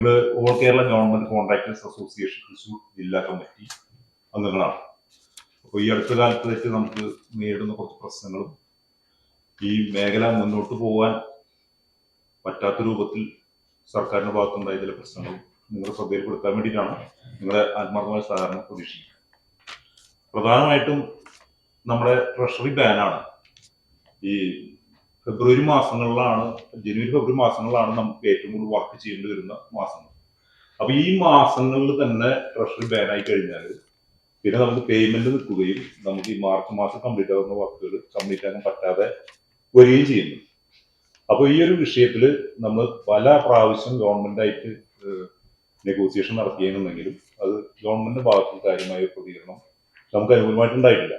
All Kerala government contractors association Thrissur ജില്ലാ committee അംഗങ്ങളാണ്. അപ്പോൾ ഈ അടുത്ത കാലത്ത് വെച്ച് നമുക്ക് നേരിടുന്ന കുറച്ച് പ്രശ്നങ്ങളും ഈ മേഖല മുന്നോട്ട് പോകാൻ പറ്റാത്ത രൂപത്തിൽ സർക്കാരിന്റെ ഭാഗത്തുണ്ടായ ചില പ്രശ്നങ്ങളും നിങ്ങളുടെ ശ്രദ്ധയിൽപ്പെടുത്താൻ വേണ്ടിയിട്ടാണ് നിങ്ങളുടെ ആത്മാർത്ഥമായ സഹകരണം പ്രതീക്ഷിക്കുന്നത്. പ്രധാനമായിട്ടും നമ്മുടെ ട്രഷറി ബാനാണ്. ഈ ഫെബ്രുവരി മാസങ്ങളിലാണ്, ജനുവരി ഫെബ്രുവരി മാസങ്ങളിലാണ് നമുക്ക് ഏറ്റവും കൂടുതൽ വർക്ക് ചെയ്യേണ്ടി വരുന്ന മാസങ്ങൾ. അപ്പൊ ഈ മാസങ്ങളിൽ തന്നെ ട്രഷറി ബാനായി കഴിഞ്ഞാൽ പിന്നെ നമുക്ക് പേയ്മെന്റ് നിൽക്കുകയും നമുക്ക് ഈ മാർച്ച് മാസം കംപ്ലീറ്റ് ആകുന്ന വർക്കുകൾ കംപ്ലീറ്റ് ആകാൻ പറ്റാതെ വരികയും ചെയ്യുന്നു. അപ്പൊ ഈ ഒരു വിഷയത്തിൽ നമ്മൾ പല പ്രാവശ്യം ഗവൺമെന്റായിട്ട് നെഗോസിയേഷൻ നടത്തിയെന്നുണ്ടെങ്കിലും അത് ഗവൺമെന്റിന്റെ ഭാഗത്ത് കാര്യമായ പ്രതികരണം നമുക്ക് അനുകൂലമായിട്ടുണ്ടായിട്ടില്ല.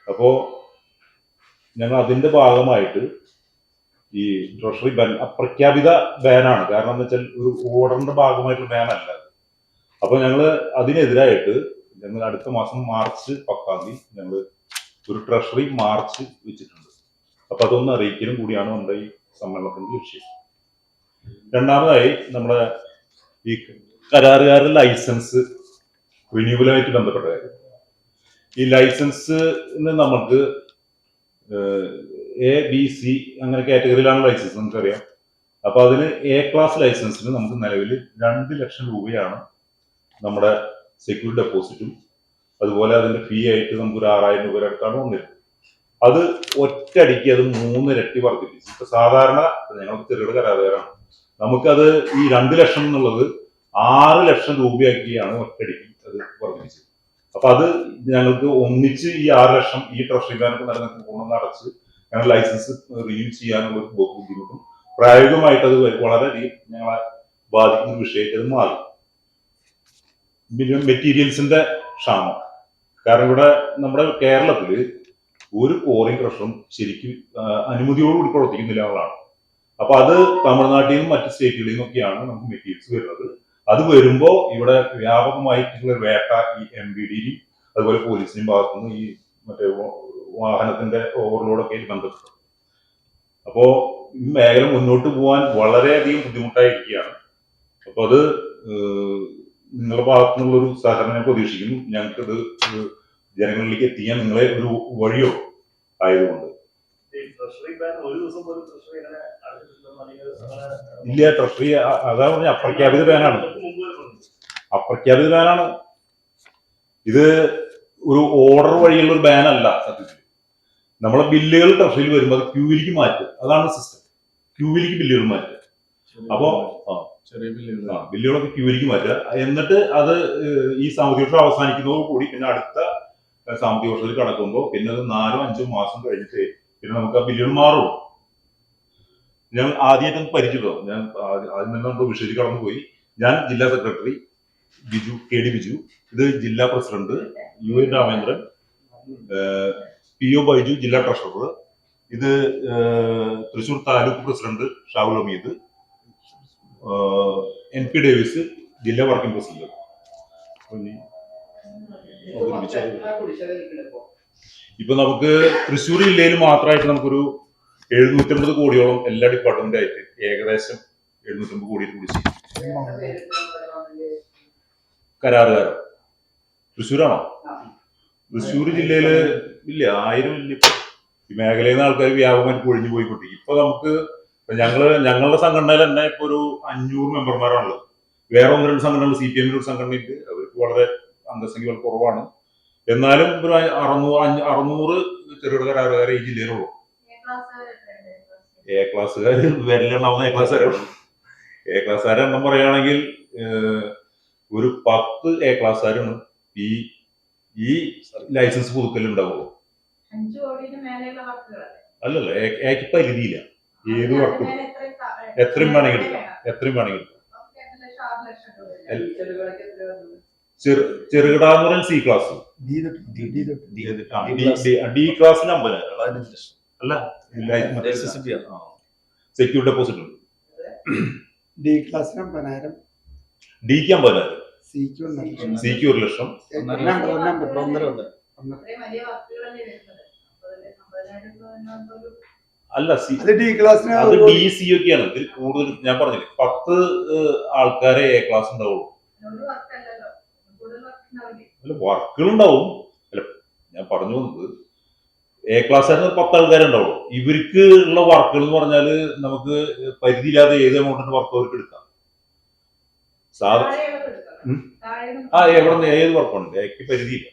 അപ്പോ ഞങ്ങൾ അതിന്റെ ഭാഗമായിട്ട് ഈ ട്രഷറി ബാൻ അപ്രഖ്യാപിത ബാനാണ്. കാരണം എന്ന് വെച്ചാൽ ഒരു ഓർഡറിന്റെ ഭാഗമായിട്ടുള്ള ബാനല്ല. അപ്പൊ ഞങ്ങള് അതിനെതിരായിട്ട് ഞങ്ങൾ അടുത്ത മാസം മാർച്ച് 10 ഞങ്ങൾ ഒരു ട്രഷറി മാർച്ച് വെച്ചിട്ടുണ്ട്. അപ്പൊ അതൊന്ന് അറിയിക്കലും കൂടിയാണ് നമ്മുടെ ഈ സമ്മേളനത്തിന്റെ ലക്ഷ്യം. രണ്ടാമതായി നമ്മുടെ ഈ കരാറുകാരുടെ ലൈസൻസ് റിന്യൂവലുമായിട്ട് ബന്ധപ്പെട്ട കാര്യം. ഈ ലൈസൻസിന് നമുക്ക് എ ബി സി അങ്ങനെ കാറ്റഗറിയിലാണ് ലൈസൻസ്, നമുക്കറിയാം. അപ്പൊ അതിന് എ ക്ലാസ് ലൈസൻസിന് നമുക്ക് നിലവിൽ 2 ലക്ഷം രൂപയാണ് നമ്മുടെ സെക്യൂരിറ്റി ഡെപ്പോസിറ്റും അതുപോലെ അതിന്റെ ഫീ ആയിട്ട് നമുക്ക് ഒരു 6000 രൂപ അടുത്താണ് വന്നിരുന്നത്. അത് ഒറ്റയടിക്ക് അത് 3 ഇരട്ടി വർദ്ധിപ്പിച്ചു. ഇപ്പൊ സാധാരണ ഞങ്ങൾക്ക് ചെറുകിട കരാറുകാരാണ്, നമുക്കത് ഈ 2 ലക്ഷം എന്നുള്ളത് 6 ലക്ഷം രൂപയാക്കിയാണ് ഒറ്റയടിക്ക് അത് വർദ്ധിപ്പിച്ചത്. അപ്പൊ അത് ഞങ്ങൾക്ക് ഒന്നിച്ച് ഈ 6 ലക്ഷം ഈ ട്രഷറി ബാങ്ക് നിലനിൽക്കുന്ന അടച്ച് ഞങ്ങൾ ലൈസൻസ് റിന്യൂ ചെയ്യാനുള്ള ഒരു ബുദ്ധിമുട്ടും പ്രായോഗികമായിട്ട് അത് വളരെയധികം ഞങ്ങളെ ബാധിക്കുന്ന വിഷയമായിട്ട് അത് മാറി. മെറ്റീരിയൽസിന്റെ ക്ഷാമം കാരണം ഇവിടെ നമ്മുടെ കേരളത്തിൽ ഒരു കോറിംഗ് ക്രഷറും ശരിക്കും അനുമതിയോടുകൂടി പ്രവർത്തിക്കുന്നില്ല എന്നുള്ളതാണ്. അപ്പൊ അത് തമിഴ്നാട്ടിൽ നിന്നും മറ്റ് സ്റ്റേറ്റുകളിൽ നിന്നൊക്കെയാണ് നമുക്ക് മെറ്റീരിയൽസ് വരുന്നത്. അത് വരുമ്പോൾ ഇവിടെ വ്യാപകമായിട്ടുള്ള വേട്ട ഈ MVD അതുപോലെ പോലീസിന്റെയും ഭാഗത്തുനിന്ന് ഈ മറ്റേ വാഹനത്തിന്റെ ഓവർലോഡൊക്കെ ബന്ധപ്പെട്ടു. അപ്പോ ഈ മേഖല മുന്നോട്ട് പോകാൻ വളരെയധികം ബുദ്ധിമുട്ടായിരിക്കുകയാണ്. അപ്പൊ അത് നിങ്ങളുടെ ഭാഗത്തു നിന്നുള്ളൊരു സഹകരണം ഞാൻ പ്രതീക്ഷിക്കുന്നു. ഞങ്ങൾക്കത് ജനങ്ങളിലേക്ക് എത്തിക്കാൻ നിങ്ങളെ ഒരു വഴിയോ ആയതുകൊണ്ട്. ഇല്ല, ട്രഷറി അതാ പറഞ്ഞ അപ്രഖ്യാപിത ബാനാണ്. അപ്രഖ്യാപിത ബാനാണ് ഇത്. ഒരു ഓർഡർ വഴിയുള്ള ഒരു ബാനല്ല. സത്യത്തിൽ നമ്മളെ ബില്ലുകൾ ട്രഷറിയിൽ വരുമ്പോൾ അത് ക്യൂവിലേക്ക് മാറ്റും. അതാണ് സിസ്റ്റം. ക്യൂവിലേക്ക് ബില്ലുകൾ മാറ്റുക. അപ്പോ ബില്ലുകളൊക്കെ ക്യൂവിലേക്ക് മാറ്റുക. എന്നിട്ട് അത് ഈ സാമ്പത്തിക വർഷം അവസാനിക്കുന്നതോടുകൂടി പിന്നെ അടുത്ത സാമ്പത്തിക വർഷത്തിൽ കടക്കുമ്പോൾ പിന്നെ അത് 4-5 മാസം കഴിഞ്ഞിട്ട് പിന്നെ നമുക്ക് ആ ബില്ലുകൾ മാറും. ഞാൻ ആദ്യമായിട്ട് പരിചയപ്പെടും. ഞാൻ ആദ്യം തന്നെ നമ്മുടെ വിഷയത്തിൽ കടന്നുപോയി. ഞാൻ ജില്ലാ സെക്രട്ടറി ബിജു KD ബിജു, ഇത് ജില്ലാ president UN Ramendran, PO Baiju ജില്ലാ ട്രഷറർ, ഇത് Thrissur taluk president Shaul Hameed, NP Davis ജില്ലാ വർക്കിംഗ് പ്രസിഡന്റ്. ഇപ്പൊ നമുക്ക് തൃശ്ശൂർ ജില്ലയിൽ മാത്രമായിട്ട് നമുക്കൊരു 750 കോടിയോളം എല്ലാ ഡിപ്പാർട്ട്മെന്റ് ആയിട്ട് ഏകദേശം 750 കോടി കൂടി ചെയ്യും. കരാറുകാരോ തൃശ്ശൂരാണോ? തൃശ്ശൂർ ജില്ലയില് ഇല്ല, 1000 ഇല്ല. ഈ മേഖലയിൽ നിന്ന് ആൾക്കാർ വ്യാപകമായിട്ട് ഒഴിഞ്ഞു പോയിക്കൊണ്ടിരിക്കും. ഇപ്പൊ നമുക്ക് ഞങ്ങളുടെ സംഘടനയിൽ തന്നെ ഇപ്പൊ ഒരു 500 മെമ്പർമാരാണുള്ളത്. വേറെ 1-2 സംഘടനകൾ CPM ഒരു സംഘടനയുണ്ട്, അവർക്ക് വളരെ അംഗസംഖ്യ കുറവാണ്. എന്നാലും ഒരു 600 ചെറുകിട കരാറുകാരെ ഈ ജില്ലയിലുള്ളൂ. എ ക്ലാസ്സുകാർ വിരലെണ്ണാവുന്ന എ ക്ലാസ്സുകാരെ എണ്ണം പറയുകയാണെങ്കിൽ ഒരു 10 എ ക്ലാസ്സുകാരാണ് ഈ ലൈസൻസ് പുതുക്കലുണ്ടാവുള്ളൂ. അല്ലല്ല, എക്ക് പരിധിയില്ല. ഏത് വർക്കും എത്രയും വേണമെങ്കിൽ ചെറുകിടാന്ന് C ക്ലാസ്, D ക്ലാസ്സിന് 50,000 അല്ല, സെക്യൂരിറ്റി ഡെപ്പോസിറ്റ് ഉണ്ട്. D ക്ലാസ്സിന് 50,000, Dക്ക് 50,000, Cക്ക് 1 ലക്ഷം. അല്ല അത് ഡി ക്ലാസ്സിന് അത് ഡി സി ഒക്കെയാണ്. ഇതിൽ കൂടുതൽ ഞാൻ പറഞ്ഞില്ലേ 10 ആൾക്കാരെ എ ക്ലാസ് ഉണ്ടാവുള്ളൂ. അല്ല വർക്കുകൾ ഉണ്ടാവും. അല്ല ഞാൻ പറഞ്ഞു വന്നത് എ ക്ലാസ് ആയിരുന്നു 10 ആൾക്കാരുണ്ടാവുള്ളൂ. ഇവർക്ക് ഉള്ള വർക്കുകൾ എന്ന് പറഞ്ഞാല് നമുക്ക് പരിധിയില്ലാതെ ഏത് എമൗണ്ടിന്റെ വർക്ക് അവർക്ക് എടുക്കാം. എവിടെ ഏത് വർക്കുണ്ട് എനിക്ക് പരിധിയില്ല.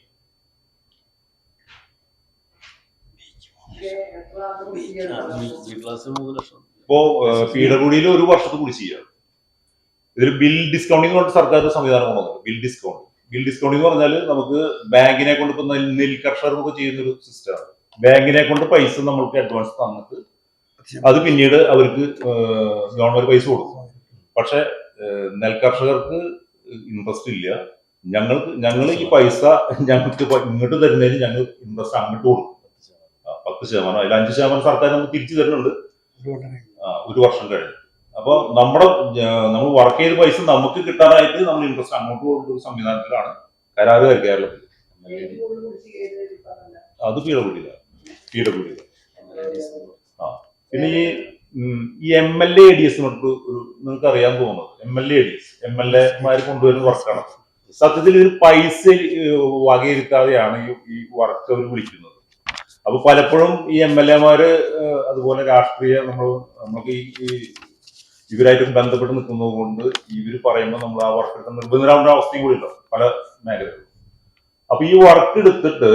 ഇപ്പോ PWD ഒരു വർഷത്തെ കുടിശ്ശിക. ഇതിൽ ബിൽ ഡിസ്കൗണ്ടിങ് കൊണ്ട് സർക്കാർ സംവിധാനം കൊണ്ടുവന്നത്. ബിൽ ഡിസ്കൗണ്ടിങ് എന്ന് പറഞ്ഞാൽ നമുക്ക് ബാങ്കിനെ കൊണ്ട് ഇപ്പൊ നെൽ കർഷകർക്ക് ചെയ്യുന്ന ഒരു സിസ്റ്റമാണ്. ബാങ്കിനെ കൊണ്ട് പൈസ നമ്മൾക്ക് അഡ്വാൻസ് തന്നിട്ട് അത് പിന്നീട് അവർക്ക് ഗവൺമെന്റ് പൈസ കൊടുക്കും. പക്ഷെ നെൽ കർഷകർക്ക് ഇൻട്രസ്റ്റ് ഇല്ല. ഞങ്ങൾ ഈ പൈസ ഞങ്ങൾക്ക് ഇങ്ങോട്ട് തരുന്നതിന് ഞങ്ങൾ ഇൻട്രസ്റ്റ് അങ്ങോട്ട് കൊടുക്കും. 10%. അതിൽ 5% സർക്കാർ നമുക്ക് തിരിച്ചു തരുന്നുണ്ട് ഒരു വർഷം കഴിഞ്ഞ്. അപ്പൊ നമ്മൾ വർക്ക് ചെയ്ത പൈസ നമുക്ക് കിട്ടാനായിട്ട് നമ്മൾ ഇൻട്രസ്റ്റ് അങ്ങോട്ട് കൊടുക്കുന്ന ഒരു സംവിധാനത്തിലാണ് കരാറുകാർ കേരളത്തിൽ. അത് PWD. പിന്നെ ഈ MLA ADS നിങ്ങൾക്ക് അറിയാൻ തോന്നുന്നത് MLA മാര് കൊണ്ടുവരുന്ന വർക്കാണ്. സത്യത്തിൽ ഒരു പൈസ വകയിരുത്താതെയാണ് ഈ വർക്ക് അവർ വിളിക്കുന്നത്. അപ്പൊ പലപ്പോഴും ഈ MLA മാര് അതുപോലെ രാഷ്ട്രീയ നമുക്ക് ഈ ഇവരായിട്ട് ബന്ധപ്പെട്ട് നിൽക്കുന്നത് കൊണ്ട് ഇവർ പറയുമ്പോൾ നമ്മൾ ആ വർക്ക് എടുക്കാൻ നിർബന്ധരാവുന്ന അവസ്ഥയും കൂടി ഉണ്ടാവും പല മേഖലകളിലും. അപ്പൊ ഈ വർക്ക് എടുത്തിട്ട്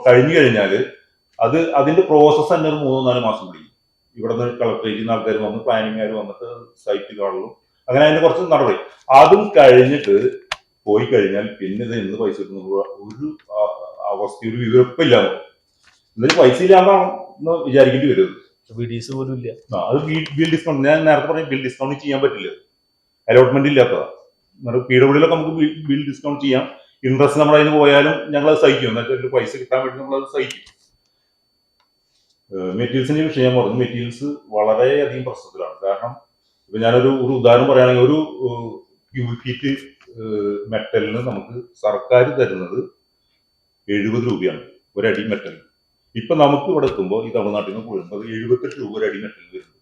കഴിഞ്ഞു കഴിഞ്ഞാല് അതിന്റെ പ്രോസസ്സ് തന്നെ ഒരു 3-4 മാസം പിടിക്കും. ഇവിടെ നിന്ന് കളക്ടറേറ്റിൽ നിന്ന് ആൾക്കാർ വന്ന് പ്ലാനിങ്ങുകാർ വന്നിട്ട് സൈറ്റ് കാണുള്ളൂ. അങ്ങനെ അതിന്റെ കുറച്ച് നടപടി അതും കഴിഞ്ഞിട്ട് പോയി കഴിഞ്ഞാൽ പിന്നെ ഇത് എന്ന് പൈസ കിട്ടുന്ന ഒരു അവസ്ഥ ഒരു വിവരപ്പില്ല. എന്നിട്ട് പൈസ ഇല്ലാണ്ടാണ് വിചാരിക്കേണ്ടി വരുന്നത്. പോലും ഇല്ല. അത് ബിൽ ഡിസ്കൗണ്ട് ഞാൻ നേരത്തെ പറഞ്ഞ ബിൽ ഡിസ്കൗണ്ട് ചെയ്യാൻ പറ്റില്ല. അലോട്ട്മെന്റ് ഇല്ലാത്തതാണ്. PWD നമുക്ക് ബിൽ ഡിസ്കൗണ്ട് ചെയ്യാം. ഇൻട്രസ്റ്റ് നമ്മൾ അതിന് പോയാലും ഞങ്ങൾ അത് സഹിക്കും. എന്നുവെച്ചാൽ പൈസ കിട്ടാൻ വേണ്ടി നമ്മൾ അത് സഹിക്കും. മെറ്റീരിയൽസിന്റെ വിഷയം പറഞ്ഞു. മെറ്റീരിയൽസ് വളരെയധികം പ്രശ്നത്തിലാണ്. കാരണം ഇപ്പൊ ഞാനൊരു ഉദാഹരണം പറയുകയാണെങ്കിൽ ഒരു ക്യൂബിക് ഫീറ്റ് മെറ്റലിന് നമുക്ക് സർക്കാർ തരുന്നത് 70 രൂപയാണ് ഒരടി മെറ്റൽ. ഇപ്പൊ നമുക്ക് ഇവിടെ എത്തുമ്പോൾ ഈ തമിഴ്നാട്ടിൽ നിന്ന് പോകുമ്പോൾ 78 രൂപ ഒരു അടി മെറ്റൽ വരുന്നത്.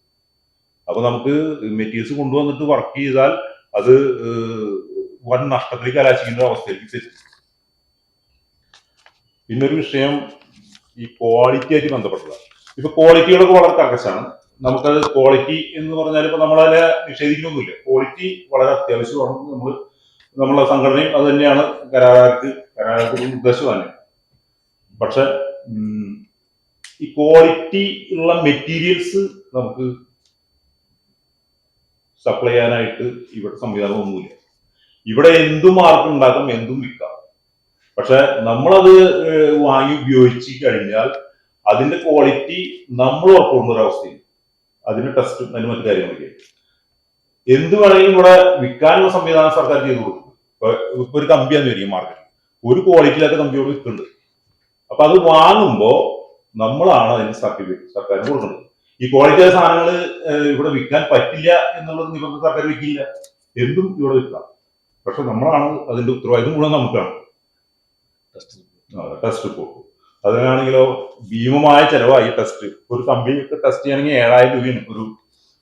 അപ്പൊ നമുക്ക് മെറ്റീരിയൽസ് കൊണ്ടുവന്നിട്ട് വർക്ക് ചെയ്താൽ അത് വൻ നഷ്ടത്തിലേക്ക് കലാശിക്കുന്ന അവസ്ഥയിലേക്ക് തെറ്റും. പിന്നൊരു വിഷയം ഈ ക്വാളിറ്റി ആയിട്ട് ബന്ധപ്പെട്ടതാണ്. ഇപ്പൊ ക്വാളിറ്റികളൊക്കെ വളരെ കർക്കശാണ്. നമുക്കത് ക്വാളിറ്റി എന്ന് പറഞ്ഞാൽ ഇപ്പൊ നമ്മളതിനെ നിഷേധിക്കുന്നൊന്നുമില്ല. ക്വാളിറ്റി വളരെ അത്യാവശ്യമാണ്. നമ്മളെ സംഘടനയും അത് തന്നെയാണ് കരാറുകാർക്ക് ഉദ്ദേശം തന്നെ. പക്ഷെ ഈ ക്വാളിറ്റി ഉള്ള മെറ്റീരിയൽസ് നമുക്ക് സപ്ലൈ ചെയ്യാനായിട്ട് ഇവിടെ സംവിധാനമൊന്നുമില്ല. ഇവിടെ എന്തും ആർക്കും ഉണ്ടാക്കാം, എന്തും വിൽക്കാം. പക്ഷെ നമ്മളത് വാങ്ങി ഉപയോഗിച്ച് കഴിഞ്ഞാൽ അതിന്റെ ക്വാളിറ്റി നമ്മൾ ഉറപ്പുകൊണ്ട ഒരവസ്ഥയും അതിന്റെ ടെസ്റ്റും അതിന് മറ്റു കാര്യങ്ങളൊക്കെ എന്ത് വേണമെങ്കിലും ഇവിടെ വിൽക്കാനുള്ള സംവിധാനം സർക്കാർ ചെയ്തു കൊടുക്കും. ഇപ്പൊ ഒരു കമ്പിയാന്ന് വരിക മാർക്കറ്റിൽ ഒരു ക്വാളിറ്റി ഇല്ലാത്ത കമ്പിയോട് വിൽക്കുന്നുണ്ട്. അപ്പൊ അത് വാങ്ങുമ്പോ നമ്മളാണ് അതിന് സർട്ടിഫിക്കറ്റ് സർക്കാരിന് കൊടുക്കുന്നത്. ഈ ക്വാളിറ്റി ആയ സാധനങ്ങൾ ഇവിടെ വിൽക്കാൻ പറ്റില്ല എന്നുള്ളത് നിബന്ധന സർക്കാർ വിൽക്കില്ല. എന്തും ഇവിടെ വിൽക്കാം. പക്ഷെ നമ്മളാണ് അതിന്റെ ഉത്തരവാദിത്വം മുഴുവൻ നമുക്കാണ്. ടെസ്റ്റ് റിപ്പോർട്ട് അതിനാണെങ്കിലോ ഭീമമായ ചെലവായി ടെസ്റ്റ്. ഒരു കമ്പി ടെസ്റ്റ് ചെയ്യണമെങ്കിൽ 7000 രൂപയാണ്.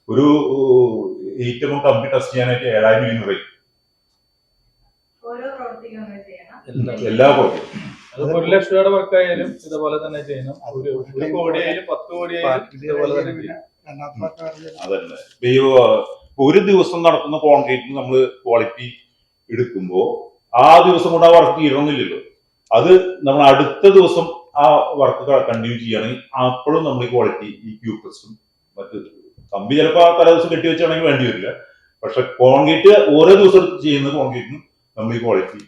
ഒരു ഏറ്റവും കമ്പി ടെസ്റ്റ് ചെയ്യാനായിട്ട് 7000 രൂപയാണ് റേറ്റ്. എല്ലാ പ്രവർത്തിക്കും. അത് 1 ലക്ഷം രൂപയുടെ വർക്കായാലും ഇതുപോലെ തന്നെ ചെയ്യണം. 1 കോടിയായാലും 10 കോടിയായാലും ഇതുപോലെ തന്നെ ചെയ്യണം. അതന്നെ ഒരു ദിവസം നടക്കുന്ന കോൺക്രീറ്റിന് നമ്മൾ ക്വാളിറ്റി എടുക്കുമ്പോ ആ ദിവസം കൊണ്ട് ആ വർക്ക് തീരണമെന്നില്ലല്ലോ. അത് നമ്മൾ അടുത്ത ദിവസം ആ വർക്ക് കണ്ടിന്യൂ ചെയ്യുകയാണെങ്കിൽ അപ്പോഴും നമ്മൾ ഈ ക്വാളിറ്റി ഈ ക്യൂബ് ടെസ്റ്റും മറ്റ് കമ്പി ചിലപ്പോൾ ആ തലേ ദിവസം കെട്ടി വെച്ചാണെങ്കിൽ വേണ്ടി വരില്ല. പക്ഷെ കോൺക്രീറ്റ് ഓരോ ദിവസം ചെയ്യുന്ന കോൺക്രീറ്റിനും നമ്മൾ ഈ ക്വാളിറ്റി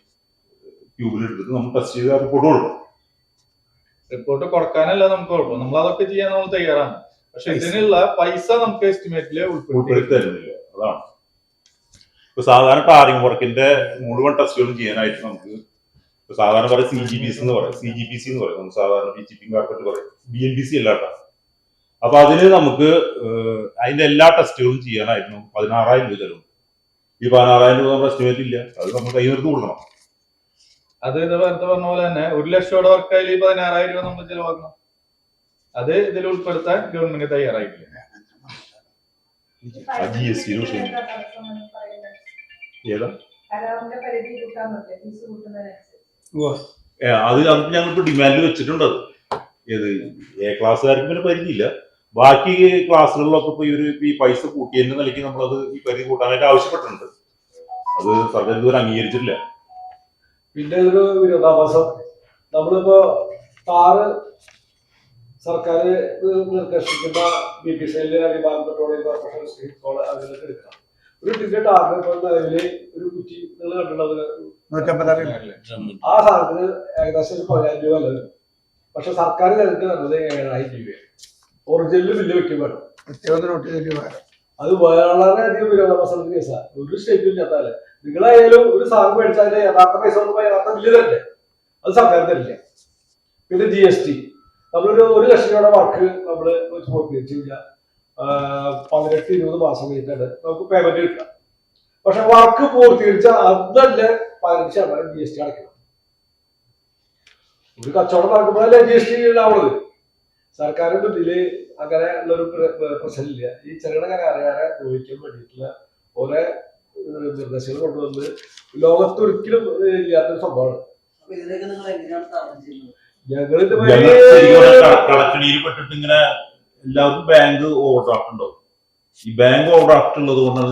ക്യൂബിൽ എടുത്തിട്ട് നമ്മൾ ടെസ്റ്റ് ചെയ്ത് റിപ്പോർട്ട് കൊടുക്കണം. റിപ്പോർട്ട് കൊടുക്കാനല്ല നമുക്ക് കുഴപ്പം, നമ്മൾ അതൊക്കെ ചെയ്യാൻ നമ്മൾ തയ്യാറാണ്. പക്ഷെ ഇതിനുള്ള പൈസ നമുക്ക് എസ്റ്റിമേറ്റില് ഉൾപ്പെടുത്തി തരുന്നില്ല. അതാണ് ഇപ്പൊ സാധാരണ ടാറിംഗ് വർക്കിന്റെ മുഴുവൻ ടെസ്റ്റുകളും ചെയ്യാനായിട്ട് നമുക്ക് സാധാരണ പറയും CGPC എന്ന് പറയും, CGPC എന്ന് പറയും. നമുക്ക് സാധാരണ പിച്ചിപ്പിംഗ് കാർപ്പറ്റ് പറയും, BNPC അല്ലാട്ടാ. അപ്പൊ അതിന് നമുക്ക് അതിന്റെ എല്ലാ ടെസ്റ്റുകളും ചെയ്യാനായിട്ട് 16,000 രൂപ ചെലവ്. ഈ 16,000 രൂപ നമ്മുടെ എസ്റ്റിമേറ്റ് ഇല്ല. അത് നമ്മൾ കൈ നിർത്തി കൊടുക്കണം. അത് ഇത് നേരത്തെ പറഞ്ഞ പോലെ തന്നെ 1 ലക്ഷം രൂപയുടെ വർക്കായാലും 16,000 രൂപ നമ്മൾ ചെലവാക്കണം. അത് ഇതിൽ ഉൾപ്പെടുത്താൻ ഗവൺമെന്റ് തയ്യാറായിട്ടില്ല. GST ഏതാ അത് ഞങ്ങൾക്ക് ഡിമാൻഡ് വെച്ചിട്ടുണ്ട്. അത് ഏത് എ ക്ലാസ്സുകാർക്ക് പിന്നെ പരിധിയില്ല. ബാക്കി ക്ലാസ്സുകളിലൊക്കെ ഇപ്പൊ ഈ പൈസ കൂട്ടിയതിന്റെ നിലയ്ക്ക് നമ്മളത് ഈ പരിധി കൂട്ടാനായിട്ട് ആവശ്യപ്പെട്ടിട്ടുണ്ട്. അത് സർക്കാർ ഇതുവരെ അംഗീകരിച്ചിട്ടില്ല. പിന്നെ ഒരു വിരോധാഭാസം, നമ്മളിപ്പോ കാറ് സർക്കാർ നിർദ്ദേശിക്കുന്ന BPCL അല്ലെങ്കിൽ ഭാരത് പെട്രോളിയം കോർപ്പറേഷൻ സ്റ്റേറ്റ് അതിലൊക്കെ എടുക്കണം. ഒരു ടിക്കറ്റ് ആറിന് ഇപ്പോൾ നിലവില് ഒരു കുറ്റി നിങ്ങൾ കണ്ടിട്ടുള്ളത് 150. ആ സാധനത്തിന് ഏകദേശം 10,000 രൂപ അല്ല. പക്ഷെ സർക്കാർ നിരക്ക് വരുന്നത് 7,000 രൂപയാണ്. ഒറിജിനൽ ബില്ല് വെക്കും വേണം. അത് വളരെയധികം വിരോധാഭാസത്തിന്റെ കേസാണ്. ഒരു സ്റ്റേറ്റും ചേർത്താല് നിങ്ങളായാലും ഒരു സാധനം മേടിച്ചാൽ യഥാർത്ഥ പൈസ കൊണ്ട് യഥാർത്ഥ ബില്ല് തരണ്ടേ? അത് സർക്കാർ തരില്ല. പിന്നെ GST, നമ്മളൊരു 1 ലക്ഷം രൂപയുടെ വർക്ക് നമ്മൾ പൂർത്തീകരിച്ചു കഴിഞ്ഞാൽ 18-20 മാസം കഴിഞ്ഞിട്ടാണ് നമുക്ക് പേയ്മെന്റ് കിട്ടുക. പക്ഷെ വർക്ക് പൂർത്തീകരിച്ചാൽ അതല്ലേ 15% GST അടയ്ക്കണം. ഒരു കച്ചവടം നടക്കുമ്പോഴല്ലേ GST ഉണ്ടാവുന്നത്. സർക്കാരിന്റെ ഇതില് അങ്ങനെ ഉള്ളൊരു പ്രശ്നമില്ല. ഈ ചെറുകിട കരാറുകാരെ ഉപയോഗിക്കാൻ വേണ്ടിയിട്ടുള്ള ഓരോ നിർദ്ദേശങ്ങൾ കൊണ്ടുവന്ന് ലോകത്തൊരിക്കലും ഇല്ലാത്തൊരു സംഭവമാണ്. ഞങ്ങളിത് കടക്കണിയിൽ പെട്ടിട്ട് ഇങ്ങനെ എല്ലാവർക്കും ബാങ്ക് ഓവർ ഡ്രാഫ്റ്റ് ഉണ്ടാവും. ഈ ബാങ്ക് ഓവർ ഡ്രാഫ്റ്റ് ഉള്ളത് കൊണ്ടാണ്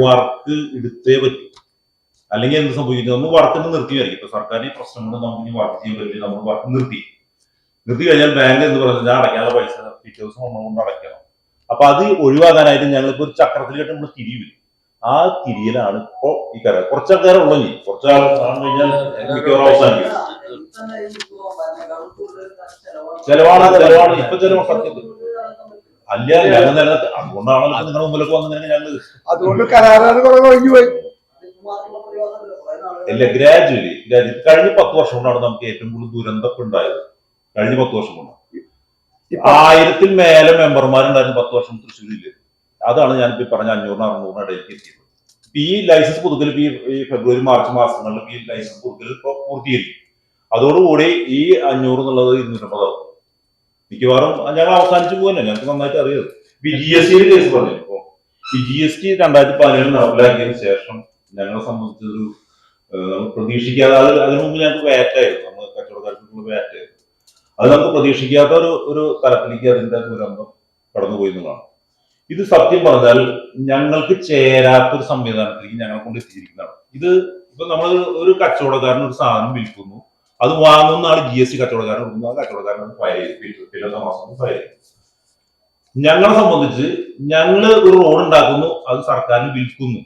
വർക്ക് എടുത്തേ പറ്റും. അല്ലെങ്കിൽ എന്ത് സംഭവിക്കുന്നത്, നമ്മൾ വർക്കിന് നിർത്തിയായിരിക്കും. ഇപ്പൊ സർക്കാരിന് പ്രശ്നം കൊണ്ട് നമുക്ക് വർക്ക് ചെയ്യാൻ പറ്റില്ല. നമ്മൾ വർക്ക് നിർത്തി കഴിഞ്ഞാൽ ബാങ്ക് എന്ന് പറയുന്നത് അടയ്ക്കാനുള്ള പൈസ പിറ്റേ ദിവസം കൊണ്ട് അടയ്ക്കണം. അപ്പൊ അത് ഒഴിവാക്കാനായിട്ട് ഞങ്ങളിപ്പോ ഒരു ചക്രത്തിൽ കേട്ട് നമ്മൾ തിരിവില്ല. ആ തിരിയലാണ് ഇപ്പോ ഈ കര കുറച്ച് ആൾക്കാരുള്ളൂ. കുറച്ച് ആൾ കഴിഞ്ഞാൽ മിക്കവാറും അവസാനിക്കും. ചെലവാണ് ഇപ്പൊ ചെലവ് സത്യത്തിൽ അല്ല. ഞങ്ങൾ നേരത്തെ അതുകൊണ്ടാണല്ലോ നിങ്ങളുടെ മുമ്പിലൊക്കെ വന്നിങ്ങനെ ഞങ്ങൾ അതുകൊണ്ട് കരാറുകാർ കുറെ ഒഴിഞ്ഞു പോയി. ഇല്ല, ഗ്രാജുവലി കഴിഞ്ഞ 10 വർഷം കൊണ്ടാണ് നമുക്ക് ഏറ്റവും കൂടുതൽ ദുരന്തം ഉണ്ടായത്. കഴിഞ്ഞ 10 വർഷം കൊണ്ട് 1000-ൽ മേലെ മെമ്പർമാരുണ്ടായിരുന്നു 10 വർഷം തൃശ്ശൂരില്. അതാണ് ഞാനിപ്പോ പറഞ്ഞ 500-600 ഇടയിലേക്ക് എത്തിയത്. ഈ ലൈസൻസ് പുതുക്കൽ ഈ ഫെബ്രുവരി മാർച്ച് മാസങ്ങളിൽ ഈ ലൈസൻസ് പുതുക്കൽ ഇപ്പൊ പൂർത്തീകരിക്കും. അതോടുകൂടി ഈ 500 എന്നുള്ളത് 250 ആവും. മിക്കവാറും ഞങ്ങൾ അവസാനിച്ചു പോകുന്നെ. ഞങ്ങൾക്ക് നന്നായിട്ട് അറിയാം. ഈ GST കേസ് പറഞ്ഞു. ഇപ്പൊ ഈ GST 2017 നടപ്പിലാക്കിയതിനു ശേഷം ഞങ്ങളെ സംബന്ധിച്ചൊരു പ്രതീക്ഷിക്കാതെ, അതിനു മുമ്പ് ഞങ്ങൾക്ക് വാറ്റായിരുന്നു. നമ്മൾ കച്ചവടക്കാർക്കുള്ള വാറ്റായിരുന്നു. അത് നമുക്ക് പ്രതീക്ഷിക്കാത്ത ഒരു തലത്തിലേക്ക് അതിന്റെ ദുരന്തം കടന്നുപോയി എന്നുള്ളതാണ്. ഇത് സത്യം പറഞ്ഞാൽ ഞങ്ങൾക്ക് ചേരാത്തൊരു സംവിധാനത്തിലേക്ക് ഞങ്ങളെ കൊണ്ട് എത്തിയിരിക്കുന്നതാണ്. ഇത് ഇപ്പൊ നമ്മൾ ഒരു കച്ചവടക്കാരൻ ഒരു സാധനം വിൽക്കുന്നു, അത് വാങ്ങുന്ന ആൾ GST കച്ചവടക്കാരൻ കൊടുക്കുന്നു, ആ കച്ചവടക്കാരൻ ഫയൽ ചെയ്യും. പിന്നത്തെ മാസം ഫയൽ ചെയ്യും. ഞങ്ങളെ സംബന്ധിച്ച് ഞങ്ങള് ഒരു റോഡ് ഉണ്ടാക്കുന്നു, അത് സർക്കാരിന് വിൽക്കുന്നു.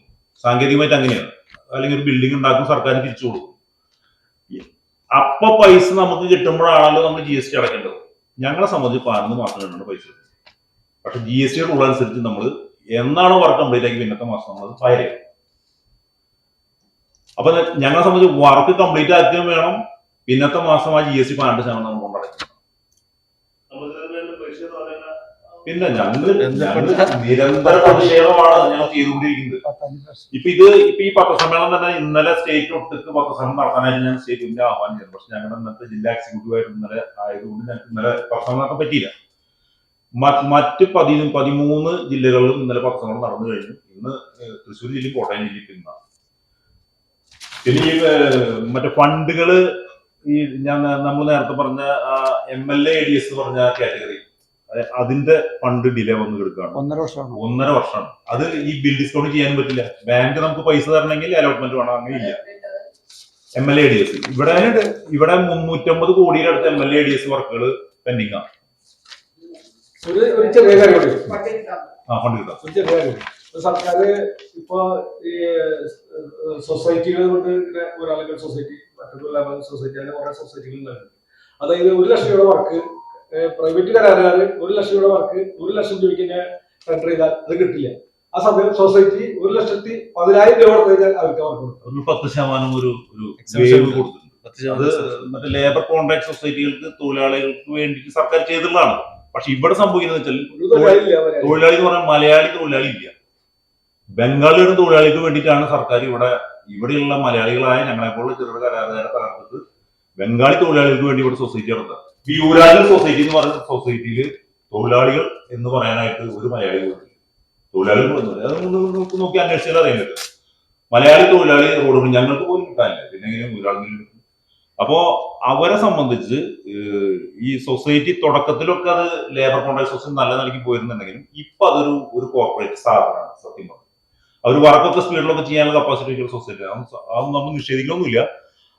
സാങ്കേതികമായിട്ട് അങ്ങനെയാണ്. അല്ലെങ്കിൽ ഒരു ബിൽഡിംഗ് ഉണ്ടാക്കും, സർക്കാരിന് തിരിച്ചു കൊടുക്കും. അപ്പൊ പൈസ നമുക്ക് കിട്ടുമ്പോഴാണല്ലോ നമ്മൾ GST അടയ്ക്കേണ്ടത്. ഞങ്ങളെ സംബന്ധിച്ച് 11 മാസം കഴിഞ്ഞാണ് പൈസ. പക്ഷെ GST റൂൾ അനുസരിച്ച് നമ്മൾ എന്നാണോ വർക്ക് കംപ്ലീറ്റ് ആക്കി പിന്നത്തെ മാസം നമ്മൾ ഫയൽ ചെയ്യും. അപ്പൊ ഞങ്ങളെ സംബന്ധിച്ച് വർക്ക് കംപ്ലീറ്റ് ആക്കുകയും വേണം, പിന്നത്തെ മാസം ആ GST 12% നമ്മൾ കൊണ്ടടയ്ക്കും. പിന്നെ ഞങ്ങൾ നിരന്തര പ്രതിഷേധമാണ് ഞങ്ങൾ ചെയ്തുകൊണ്ടിരിക്കുന്നത്. ഇപ്പൊ ഈ പത്രസമ്മേളനം തന്നെ ഇന്നലെ സ്റ്റേറ്റ് ഒട്ടുക്ക് പത്രസമ്മേളനം നടത്താനായിട്ട് ഞാൻ സ്റ്റേറ്റിന്റെ ആഹ്വാനം ചെയ്തു. പക്ഷെ ഞങ്ങളുടെ ഇന്നത്തെ ജില്ലാ എക്സിക്യൂട്ടീവായിട്ട് ഇന്നലെ ആയതുകൊണ്ട് ഞങ്ങൾക്ക് ഇന്നലെ പത്രസമ്മേളനം നടത്താൻ പറ്റിയില്ല. മറ്റ് 13 ജില്ലകളിലും ഇന്നലെ പത്രസമ്മേളനം നടന്നു കഴിഞ്ഞു. ഇന്ന് തൃശ്ശൂർ ജില്ലയും കോട്ടയം ജില്ലയും പിന്നാണ്. പിന്നെ ഈ മറ്റേ ഫണ്ടുകള് ഈ നമ്മൾ നേരത്തെ പറഞ്ഞ MLA ADS പറഞ്ഞ കാറ്റഗറി, അതിന്റെ ഫണ്ട് ഡിലേ വന്ന് കിടക്കുകയാണ്. 1.5 വർഷമാണ്. അത് ഈ ബിൽ ഡിസ്കൗണ്ട് ചെയ്യാൻ പറ്റില്ല. ബാങ്ക് നമുക്ക് പൈസ തരണമെങ്കിൽ അലോട്ട്മെന്റ് വേണം. അങ്ങനെയില്ല. MLA ADS ഇവിടെ 350 കോടിയുടെ അടുത്ത് MLA ADS വർക്കുകൾ പെൻഡിങ് ആണ്. ഒരു ചെറിയ കാര്യം ഫണ്ട് കിട്ടാം. സർക്കാർ ഇപ്പൊ ഈ സൊസൈറ്റികൾ കൊണ്ട് ഒരാളുകൾ സൊസൈറ്റി, മറ്റൊരു സൊസൈറ്റി, അങ്ങനെ കുറെ സൊസൈറ്റികൾ ഉണ്ടായിരുന്നു. അതായത് 1 ലക്ഷം രൂപ വർക്ക് പ്രൈവറ്റ് കരാറുകാർ 1 ലക്ഷം രൂപ വർക്ക് 1 ലക്ഷം രൂപയ്ക്ക് ടെൻഡർ ചെയ്താൽ അത് കിട്ടില്ല. ആ സമയം സൊസൈറ്റി 1,10,000 രൂപ കൊടുത്തു കഴിഞ്ഞാൽ അവർക്ക് വർക്ക് കൊടുക്കും. 10% ഒരു കൊടുത്തിട്ടുണ്ട്. അത് മറ്റേ ലേബർ കോൺട്രാക്ട് സൊസൈറ്റികൾക്ക്, തൊഴിലാളികൾക്ക് വേണ്ടിയിട്ട് സർക്കാർ ചെയ്തിട്ടുള്ളതാണ്. പക്ഷെ ഇവിടെ സംഭവിക്കുന്നത് വെച്ചാൽ തൊഴിലാളി എന്ന് പറഞ്ഞാൽ മലയാളി തൊഴിലാളി ഇല്ല. ബംഗാളിയുടെ തൊഴിലാളിക്ക് വേണ്ടിയിട്ടാണ് സർക്കാർ ഇവിടെയുള്ള മലയാളികളായ ഞങ്ങളെപ്പോലുള്ള ചെറുകിട കരാറുകാരെ തകർത്തിട്ട് ബംഗാളി തൊഴിലാളികൾക്ക് വേണ്ടി ഇവിടെ സൊസൈറ്റി നടത്തുക. ഈ യുവരാജ് സൊസൈറ്റി എന്ന് പറയുന്ന സൊസൈറ്റിയിൽ തൊഴിലാളികൾ എന്ന് പറയാനായിട്ട് ഒരു മലയാളി പോലും തൊഴിലാളികൾ അത് നോക്കി അന്വേഷിച്ചാൽ അറിയാൻ പറ്റും. മലയാളി തൊഴിലാളി റോഡ് ഞങ്ങൾക്ക് പോലും കിട്ടാനില്ല, പിന്നെ എങ്ങനെയും തൊഴിലാളികൾ. അപ്പോ അവരെ സംബന്ധിച്ച് ഈ സൊസൈറ്റി തുടക്കത്തിലൊക്കെ അത് ലേബർ കോൺട്രാക്ട് സൊസൈറ്റി നല്ല നിലയ്ക്ക് പോയിരുന്നുണ്ടെങ്കിലും ഇപ്പൊ അതൊരു കോർപ്പറേറ്റ് സ്ഥാപനമാണ്. സത്യം പറഞ്ഞു അവർ വർക്കൊക്കെ സ്പീഡിലൊക്കെ ചെയ്യാനുള്ള കപ്പാസിറ്റി ഉള്ള സൊസൈറ്റി അതൊന്നും നമ്മൾ നിഷേധിക്കണമെന്നില്ല.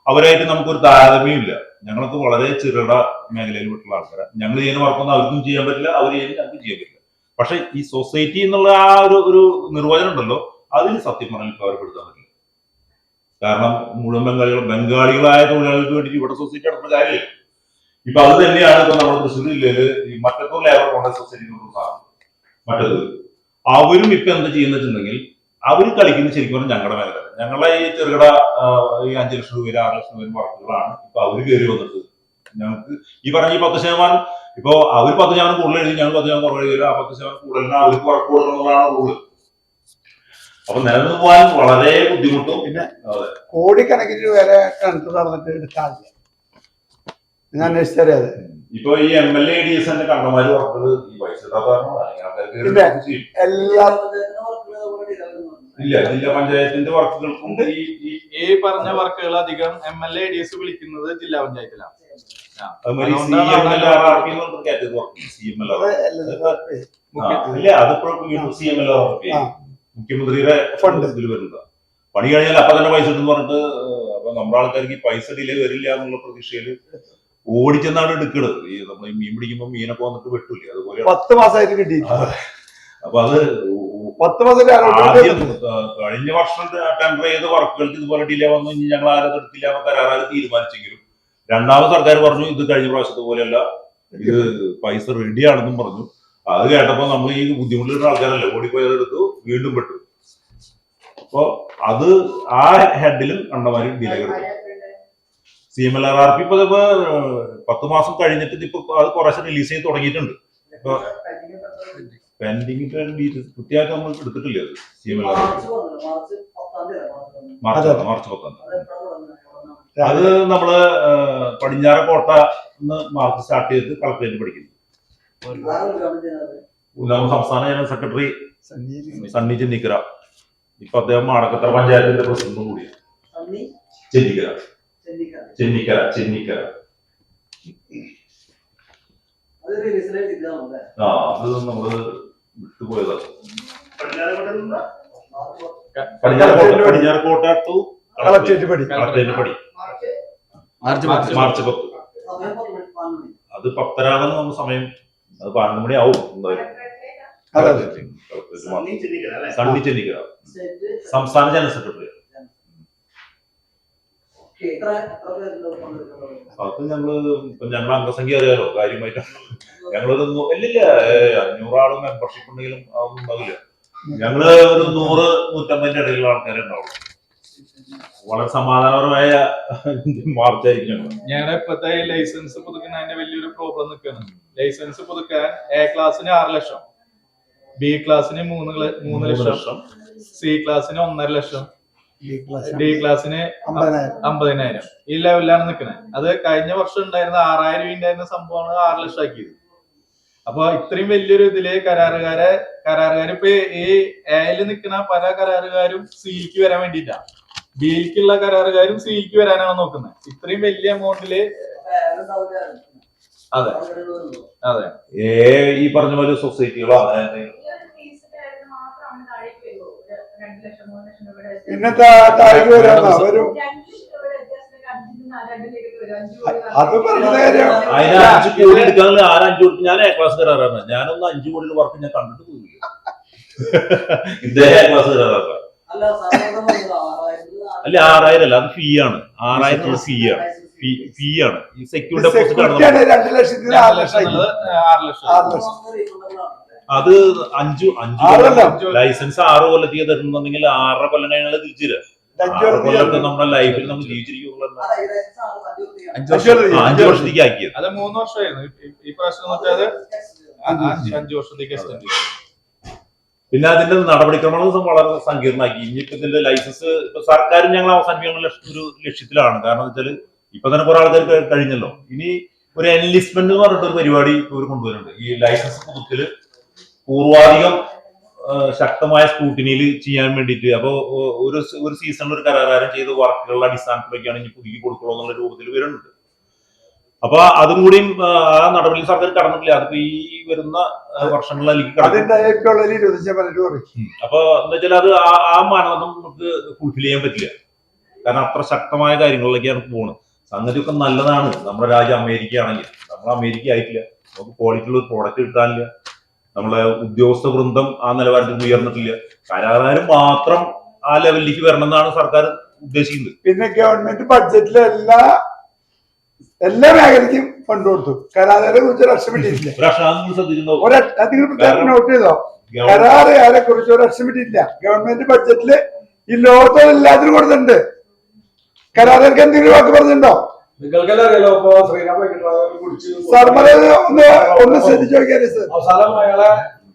അവരായിട്ട് നമുക്കൊരു താരതമ്യമില്ല. ഞങ്ങളൊക്കെ വളരെ ചെറുകിട മേഖലയിൽ വിട്ടുള്ള ആൾക്കാരാണ്. ഞങ്ങൾ ചെയ്യുന്ന വർക്കൊന്നും അവർക്കും ചെയ്യാൻ പറ്റില്ല, അവർ ചെയ്യുന്ന ഞങ്ങൾക്ക് ചെയ്യാൻ പറ്റില്ല. പക്ഷെ ഈ സൊസൈറ്റി എന്നുള്ള ആ ഒരു നിർവചനം ഉണ്ടല്ലോ, അതിന് സത്യം പറഞ്ഞാൽ ഇപ്പൊ അവരെപ്പെടുത്താൻ പറ്റില്ല. കാരണം മുഴുവൻ ബംഗാളികളായ തൊഴിലാളികൾക്ക് വേണ്ടി ഇവിടെ സൊസൈറ്റി നടത്തുന്ന കാര്യമില്ല. ഇപ്പൊ അത് തന്നെയാണ് ഇപ്പൊ നമ്മുടെ തൃശ്ശൂർ ജില്ലയില് ഈ Mattathur labour contract society Mattathur അവരും ഇപ്പൊ എന്താ ചെയ്യുന്ന വെച്ചിട്ടുണ്ടെങ്കിൽ അവർ കളിക്കുന്നത് ശരിക്കും പറഞ്ഞാൽ ഞങ്ങളുടെ മേഖല. ഞങ്ങളെ ഈ ചെറുകിട ഈ 5 ലക്ഷം രൂപ 6 ലക്ഷം രൂപ വർക്കുകളാണ് ഇപ്പൊ അവര് കയറി വന്നിട്ട് ഞങ്ങൾക്ക് ഈ പറഞ്ഞ 10% ഇപ്പൊ അവർ 10% കൂടുതൽ എഴുതി, ഞങ്ങൾ 10% കുറവ് എഴുതില്ല. ആ 10% കൂടുതലിന് അവർക്ക് വർക്ക് കൊടുക്കണമെന്നുള്ളതാണ് റൂള്. അപ്പൊ നിലനിന്ന് പോകാൻ വളരെ ബുദ്ധിമുട്ടും. പിന്നെ കോടിക്കണക്കിന് വരെ കണക്ക് നടന്നിട്ട് എടുക്കാറില്ല. ഞാൻ അന്വേഷിച്ചറിയാതെ ഇപ്പൊ ഈ MLA DSന്റെ കണ്ടമാര് വർക്കുകൾ ഈ പൈസ എല്ലാ ഇല്ല, ജില്ലാ പഞ്ചായത്തിന്റെ വർക്കുകൾക്കും ഈ പറഞ്ഞ വർക്കുകൾ അധികം MLA DS വിളിക്കുന്നത് ജില്ലാ പഞ്ചായത്തിലാണ്. മുഖ്യമന്ത്രിയുടെ ഫണ്ട് ഇതിൽ വരുന്നതാണ്. പണി കഴിഞ്ഞാൽ അപ്പൊ തന്നെ പൈസ ഇട്ടെന്ന് പറഞ്ഞിട്ട് അപ്പൊ നമ്മുടെ ആൾക്കാർക്ക് ഈ പൈസ ഡിലേ വരില്ല എന്നുള്ള പ്രതീക്ഷയില് ഓടിച്ചെന്നാണ് എടുക്കുന്നത്. ഈ നമ്മൾ മീൻ പിടിക്കുമ്പോൾ മീനൊക്കെ വന്നിട്ട് വെട്ടൂല്ലേ, അതുപോലെ 10 മാസമായിട്ട് കിട്ടി. അപ്പൊ അത് 10 മാസം ആദ്യം കഴിഞ്ഞ വർഷം ടെൻഡർ ചെയ്ത വർക്കുകൾക്ക് ഇതുപോലെ ഡിലേ വന്നു കഴിഞ്ഞാൽ ഞങ്ങൾ ആരും എടുത്തില്ല എന്ന് കരാറുകാർ തീരുമാനിച്ചെങ്കിലും രണ്ടാമത് സർക്കാർ പറഞ്ഞു ഇത് കഴിഞ്ഞ പ്രാവശ്യത്തെ പോലെയല്ല, ഇത് പൈസ റെഡിയാണെന്നും പറഞ്ഞു. അത് കേട്ടപ്പോ നമ്മൾ ഈ ബുദ്ധിമുട്ടുള്ള ആൾക്കാരല്ലേ ഓടിപ്പോയത് എടുത്തു, വീണ്ടും പെട്ടു. അപ്പൊ അത് ആ ഹെഡിലും കണ്ടമാരി ഡിലേ കിട്ടും. CMLRRP ഇപ്പൊ 10 മാസം കഴിഞ്ഞിട്ട് ഇപ്പൊ അത് കുറച്ച് റിലീസ് ചെയ്ത് തുടങ്ങിയിട്ടുണ്ട്. ഇപ്പൊ പെൻഡിങ് കൃത്യമായിട്ട് നമ്മൾ എടുത്തിട്ടില്ല. അത് CMLRRP മാർച്ച് 10 അത് നമ്മള് പടിഞ്ഞാറക്കോട്ട മാർച്ച് സ്റ്റാർട്ട് ചെയ്ത് കളക്ടറേറ്റ് പഠിക്കുന്നു. നമ്മൾ സംസ്ഥാന ജനറൽ സെക്രട്ടറി സണ്ണി ചെന്നിക്കര, ഇപ്പൊ അദ്ദേഹം മാടക്കത്തറ പഞ്ചായത്തിന്റെ പ്രസിഡന്റും കൂടിയാണ്. ചെന്നിക്കര അത് നമ്മള് വിട്ടുപോയതാണ്. പടിഞ്ഞാറക്കോട്ട ടു കളക്ടറേറ്റ് പടി മാർച്ച് 10. അത് 10:30 നമ്മൾ സമയം, അത് 12 മണി ആവും എന്തായാലും. സണ്ണി ചെന്നിക്കര സംസ്ഥാന ജനറൽ സെക്രട്ടറി. അത് ഞങ്ങളെ അംഗസംഖ്യ അറിയാലോ കാര്യമായിട്ട്. ഞങ്ങളൊരു ഇല്ലില്ല 500 ആള് മെമ്പർഷിപ്പ് ഉണ്ടെങ്കിലും അതൊന്നും ഉണ്ടാവില്ല. ഞങ്ങള് ഒരു 100-150 ഇടയിലുള്ള ആൾക്കാരെ ഉണ്ടാവുള്ളൂ. വളരെ സമാധാനപരമായ മാർച്ചായിരിക്കും. ഞങ്ങളുടെ ഇപ്പോഴത്തെ ലൈസൻസ് പുതുക്കുന്നതിന്റെ വലിയൊരു പ്രോബ്ലം നിൽക്കുകയാണ്. ലൈസൻസ് പുതുക്കാൻ A ക്ലാസ്സിന് 6 ലക്ഷം, B ക്ലാസ്സിന് 3 ലക്ഷം, C ക്ലാസ്സിന് 1.5 ലക്ഷം, D ക്ലാസ്സിന് 50,000. ഈ ലെവലിലാണ് നിൽക്കുന്നത്. അത് കഴിഞ്ഞ വർഷം ഉണ്ടായിരുന്ന 6,000 രൂപ ഉണ്ടായിരുന്ന സംഭവമാണ് 6 ലക്ഷം ആക്കിയത്. അപ്പൊ ഇത്രയും വലിയൊരു ഇതില് കരാറുകാർ ഇപ്പൊ ഈ Aയിൽ നിൽക്കുന്ന പല കരാറുകാരും സിയിലേക്ക് വരാൻ വേണ്ടിയിട്ടാണ്. ബിയിലേക്കുള്ള കരാറുകാരും സിയിലേക്ക് വരാനാണ് നോക്കുന്നത്. ഇത്രയും വലിയ എമൗണ്ടില്. അതെ അതെ ഈ പറഞ്ഞ പോലെ സൊസൈറ്റികളോ അങ്ങനെ ഇന്നത്തെ താഴേക്ക് വരാന്നോ വരും. അത് പറഞ്ഞ കാര്യം അതിന് 5 കോടി എടുക്കാനുള്ള 5 കോടി. ഞാൻ A ക്ലാസ് കരാറാണ്. ഞാനൊന്ന് 5 കോടിയുടെ വർക്ക് ഞാൻ കണ്ടിട്ട് പോയില്ല. ഇദ്ദേഹം A ക്ലാസ് കരാറാണ്. അല്ല 6,000 അല്ല, അത് ഫീ ആണ്. 6,000 ഫീ ആണ്. ഈ സെക്യൂരിറ്റി ഡെപ്പോസിറ്റ് ആണ്. 2 ലക്ഷത്തിന് 6 ലക്ഷം. അത് 5 ലൈസൻസ് 6 കൊല്ലത്തേക്ക് തരുന്നുണ്ടെങ്കിൽ 6.5 കൊല്ലം കഴിഞ്ഞാൽ തിരിച്ചില്ല. 6 കൊല്ലത്തെ നമ്മുടെ ലൈഫിൽ നമ്മൾ ജീവിച്ചിരിക്കുള്ള 5 വർഷത്തേക്ക് ആക്കിയത്. അത് 3 വർഷമായിരുന്നു. ഈ പ്രാവശ്യം നോക്കിയത് 5 വർഷത്തേക്ക് എക്സ്റ്റെൻഡ് ചെയ്തു. പിന്നെ അതിന്റെ നടപടിക്രമങ്ങൾ വളരെ സങ്കീർണമാക്കി. ഇനിയിപ്പോ ഇതിന്റെ ലൈസൻസ് ഇപ്പൊ സർക്കാരും ഞങ്ങൾ അവസാനിപ്പിക്കുന്ന ഒരു ലക്ഷ്യത്തിലാണ്. കാരണം എന്താ വെച്ചാൽ ഇപ്പൊ തന്നെ കുറെ ആൾക്കാർ കഴിഞ്ഞല്ലോ. ഇനി ഒരു എൻലിസ്റ്റ്മെന്റ് എന്ന് പറഞ്ഞിട്ട് ഒരു പരിപാടി ഇവർ കൊണ്ടുവരുന്നുണ്ട്. ഈ ലൈസൻസ് പുതുക്കല് പൂർവാധികം ശക്തമായ സ്ക്രൂട്ടിനിയിൽ ചെയ്യാൻ വേണ്ടിയിട്ട്. അപ്പോൾ ഒരു സീസണിൽ ഒരു കരാറുകാരൻ ചെയ്ത വർക്കുകളുടെ അടിസ്ഥാനത്തിലൊക്കെയാണ് ഇനി പുതുക്കി കൊടുക്കുള്ളൂ എന്നുള്ള രൂപത്തിൽ വരുന്നുണ്ട്. അപ്പൊ അതും കൂടിയും ആ നടപടി സർക്കാർ കടന്നിട്ടില്ല. അതിപ്പോ ഈ വരുന്ന വർഷങ്ങളിലേക്ക് അപ്പൊ എന്താ വെച്ചാൽ അത് ആ മാനദണ്ഡം നമുക്ക് ഫുൾഫിൽ ചെയ്യാൻ പറ്റില്ല. കാരണം അത്ര ശക്തമായ കാര്യങ്ങളിലേക്കാണ് പോകുന്നത്. സംഗതിയൊക്കെ നല്ലതാണ്. നമ്മുടെ രാജ്യം അമേരിക്ക ആണെങ്കിൽ നമ്മൾ അമേരിക്ക ആയിട്ടില്ല. നമുക്ക് ക്വാളിറ്റി ഉള്ള ഒരു പ്രോഡക്റ്റ് കിട്ടാനില്ല. നമ്മളെ ഉദ്യോഗസ്ഥ വൃന്ദം ആ നിലവാരത്തിൽ ഉയർന്നിട്ടില്ല. കരാറുകാർ മാത്രം ആ ലെവലിലേക്ക് വരണം എന്നാണ് സർക്കാർ ഉദ്ദേശിക്കുന്നത്. പിന്നെ ഗവൺമെന്റ് ബഡ്ജറ്റിലെ എല്ലാ മേഖലയ്ക്കും ഫണ്ട് കൊടുത്തു. കരാറുകാരെ കുറിച്ച് ഒരു ലക്ഷം ഇട്ടിട്ടില്ല. നിങ്ങൾ നോട്ട് ചെയ്തോ? കരാറുകാരെ കുറിച്ച് ഒരു ലക്ഷം ഇട്ടിട്ടില്ല. ഗവൺമെന്റ് ബഡ്ജറ്റില് ഈ ലോകത്തോടെ എല്ലാത്തിനും കൊടുത്തിട്ടുണ്ട്. കരാറുകാർക്ക് എന്തെങ്കിലും വാക്ക് പറഞ്ഞിട്ടുണ്ടോ? നിങ്ങൾക്കെല്ലാം അറിയാലോ. ഇപ്പൊ ശ്രീരാം കുടിച്ച് ഒന്ന് ശ്രദ്ധിച്ചു നോക്കിയാൽ അവസാനം അയാളെ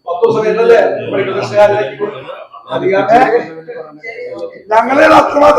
10 ദിവസം കഴിഞ്ഞല്ലേ മെഡിക്കൽ ടെസ്റ്റുകാരിലേക്ക് ഞങ്ങളെ അത്രമാത്രം